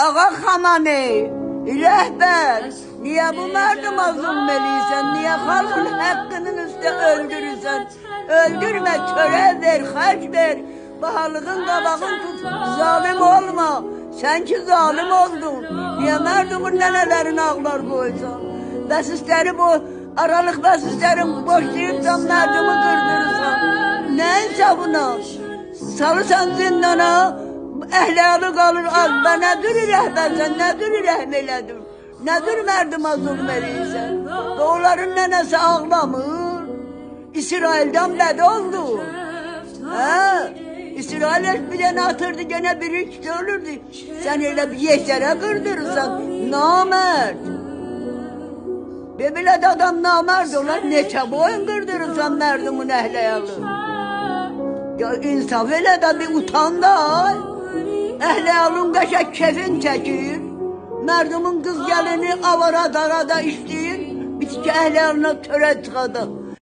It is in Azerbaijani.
Ağa Xamani, rəhbər, niyə bu mərduma zulm eləyirsən? Niyə xalqın haqqının üstə öldürürsən? Öldürmə, çörə ver, xərc ver, bahalığın qabağın tut, zalim olma. Sən ki zalim oldun, niyə mərdumun nənələrin ağlar qoysan? Bəsisləri bu, aralıq bəsislərin boşlayıbsan, mərdumu qırdırırsan. Nə insafına? Salırsan zindana, əhli-əli qalır az, bə nədir rəhbərsən, nədir rəhm elədin? Nədir mərduma zulm eləyirsən? Və onların nənəsi ağlamır, İsraildən bəd oldu. İsrail bir dənə atırdı, gene biri ikisi ölürdü. Sən elə bir yeşərə qırdırırsan, namərd. Bebilət adam namərd olar, neçə boyun qırdırırsan mərdumun əhli-əli? Ya insaf elə də bir utan da. Əhli-əlin qəşək kefin çəkir, mərdumun qız gəlini avara darada işləyir, bir ki əhli-əlinə törə çıxadı.